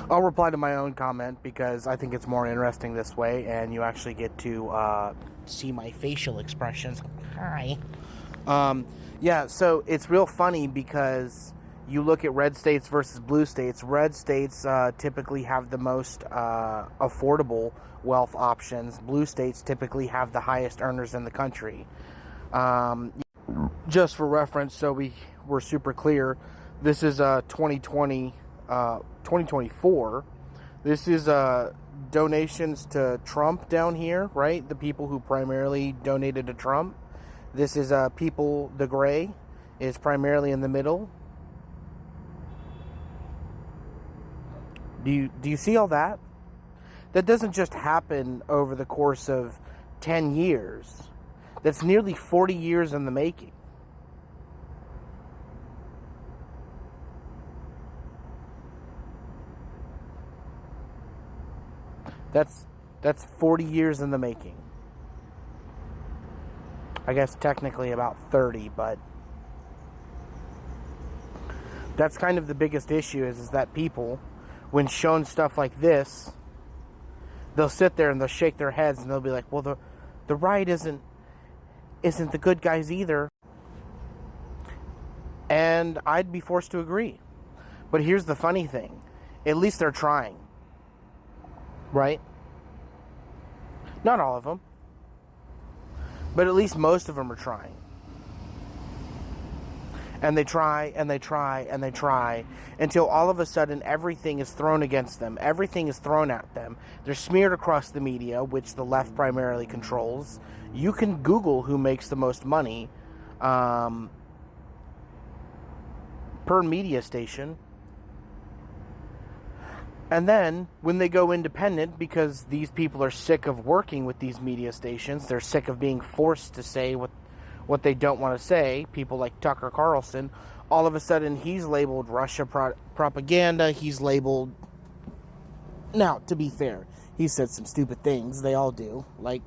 I'll reply to my own comment because I think it's more interesting this way, and you actually get to see my facial expressions. Hi. Yeah, so it's real funny because you look at red states versus blue states. Red states typically have the most affordable wealth options. Blue states typically have the highest earners in the country. Just for reference, so we're super clear, this is 2024. This is donations to Trump down here, right? The people who primarily donated to Trump. This is people, the gray is primarily in the middle. Do you see all that? That doesn't just happen over the course of 10 years. That's nearly 40 years in the making. That's 40 years in the making. I guess technically about 30, but that's kind of the biggest issue is that people, when shown stuff like this, they'll sit there and they'll shake their heads and they'll be like, well, the right isn't the good guys either. And I'd be forced to agree. But here's the funny thing. At least they're trying. Right? Not all of them. But at least most of them are trying. And they try, and they try, and they try, until all of a sudden everything is thrown against them. Everything is thrown at them. They're smeared across the media, which the left primarily controls. You can Google who makes the most money per media station. And then, when they go independent, because these people are sick of working with these media stations, they're sick of being forced to say what they don't want to say, people like Tucker Carlson, all of a sudden he's labeled Russia propaganda, he's labeled... Now, to be fair, he said some stupid things, they all do, like,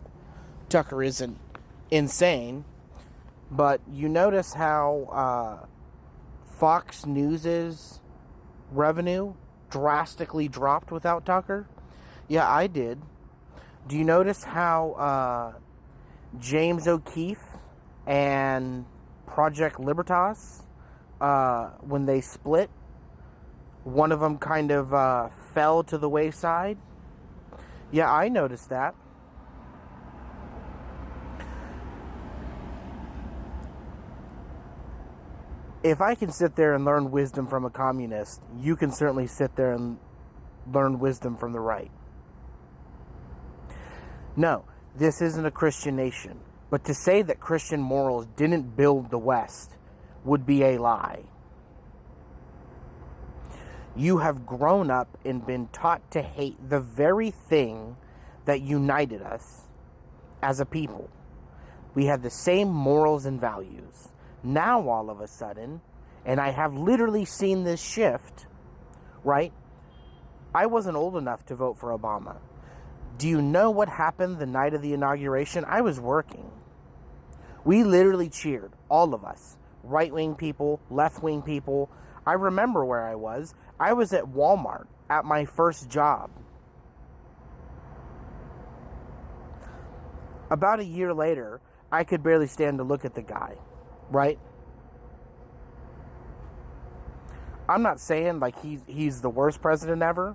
Tucker isn't insane, but you notice how Fox News's revenue drastically dropped without Tucker? Yeah, I did. Do you notice how James O'Keefe and Project Libertas, when they split, one of them kind of fell to the wayside? Yeah, I noticed that. If I can sit there and learn wisdom from a communist, you can certainly sit there and learn wisdom from the right. No, this isn't a Christian nation. But to say that Christian morals didn't build the West would be a lie. You have grown up and been taught to hate the very thing that united us as a people. We had the same morals and values. Now, all of a sudden, and I have literally seen this shift, right? I wasn't old enough to vote for Obama. Do you know what happened the night of the inauguration? I was working. We literally cheered, all of us, right-wing people, left-wing people. I remember where I was. I was at Walmart at my first job. About a year later, I could barely stand to look at the guy. Right? I'm not saying like he's the worst president ever,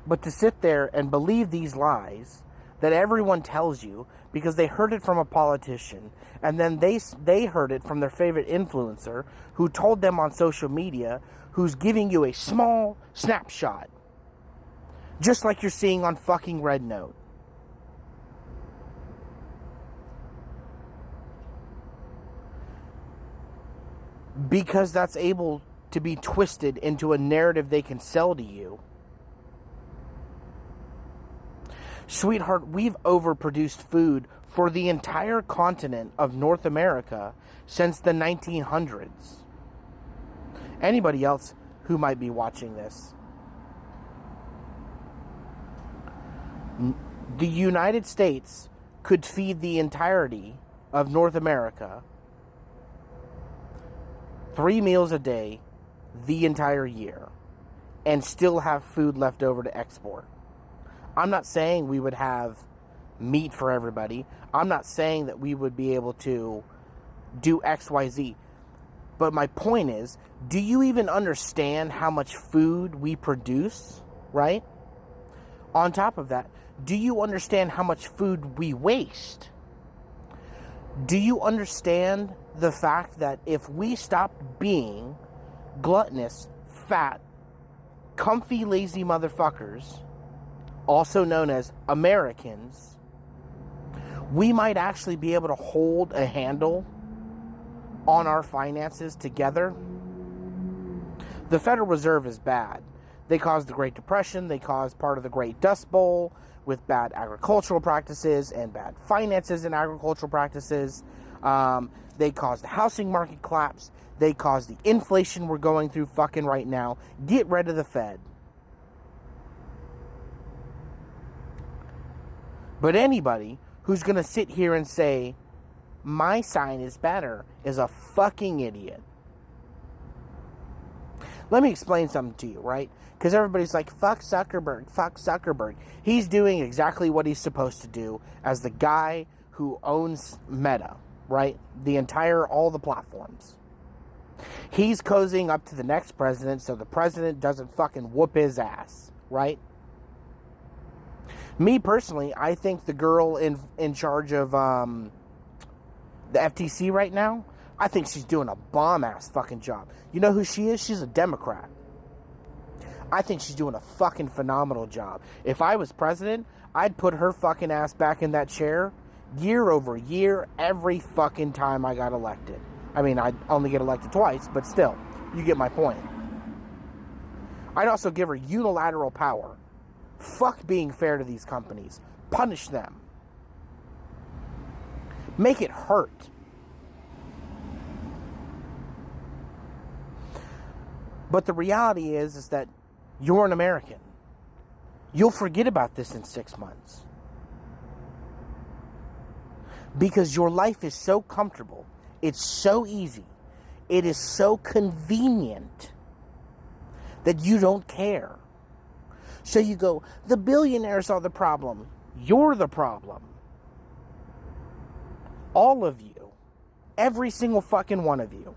but to sit there and believe these lies that everyone tells you because they heard it from a politician, and then they heard it from their favorite influencer who told them on social media, who's giving you a small snapshot, just like you're seeing on fucking Red Note. Because that's able to be twisted into a narrative they can sell to you. Sweetheart, we've overproduced food for the entire continent of North America since the 1900s. Anybody else who might be watching this? The United States could feed the entirety of North America 3 meals a day the entire year. and still have food left over to export. I'm not saying we would have meat for everybody. I'm not saying that we would be able to do XYZ. But my point is, do you even understand how much food we produce, right? On top of that, do you understand how much food we waste? Do you understand the fact that if we stopped being gluttonous, fat, comfy, lazy motherfuckers, also known as Americans, we might actually be able to hold a handle on our finances together? The Federal Reserve is bad. They caused the Great Depression. They caused part of the Great Dust Bowl with bad agricultural practices and bad finances in agricultural practices. They caused the housing market collapse. They caused the inflation we're going through fucking right now. Get rid of the Fed. But anybody who's going to sit here and say, my sign is better, is a fucking idiot. Let me explain something to you, right? Because everybody's like, fuck Zuckerberg, fuck Zuckerberg. He's doing exactly what he's supposed to do as the guy who owns Meta, right? All the platforms. He's cozying up to the next president so the president doesn't fucking whoop his ass, right? Me personally, I think the girl in charge of the FTC right now, I think she's doing a bomb-ass fucking job. You know who she is? She's a Democrat. I think she's doing a fucking phenomenal job. If I was president, I'd put her fucking ass back in that chair year over year every fucking time I got elected. I mean, I'd only get elected twice, but still, you get my point. I'd also give her unilateral power. Fuck being fair to these companies. Punish them. Make it hurt. But the reality is that you're an American. You'll forget about this in 6 months. Because your life is so comfortable. It's so easy. It is so convenient that you don't care. So you go, the billionaires are the problem. You're the problem. All of you. Every single fucking one of you.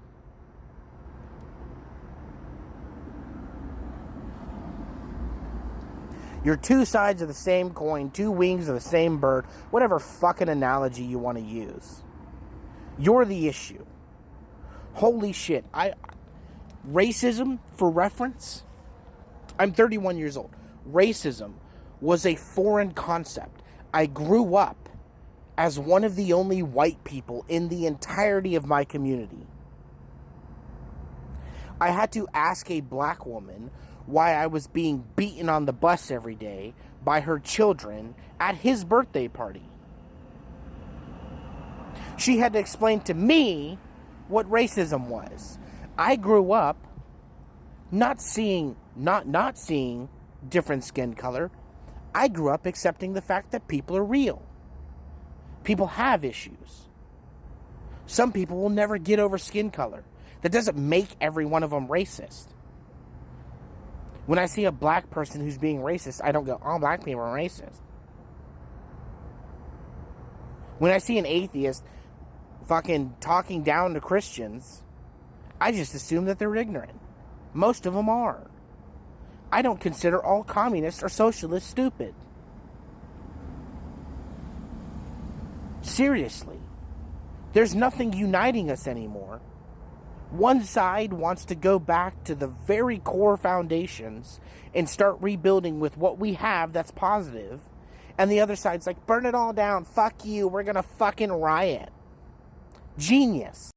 You're two sides of the same coin, two wings of the same bird, whatever fucking analogy you want to use. You're the issue. Holy shit. Racism, for reference, I'm 31 years old. Racism was a foreign concept. I grew up as one of the only white people in the entirety of my community. I had to ask a black woman why I was being beaten on the bus every day by her children at his birthday party. She had to explain to me what racism was. I grew up not seeing different skin color. I grew up accepting the fact that people are real. People have issues. Some people will never get over skin color. That doesn't make every one of them racist. When I see a black person who's being racist, I don't go, all black people are racist. When I see an atheist fucking talking down to Christians, I just assume that they're ignorant. Most of them are. I don't consider all communists or socialists stupid. Seriously. There's nothing uniting us anymore. One side wants to go back to the very core foundations and start rebuilding with what we have that's positive. And the other side's like, burn it all down. Fuck you. We're going to fucking riot. Genius.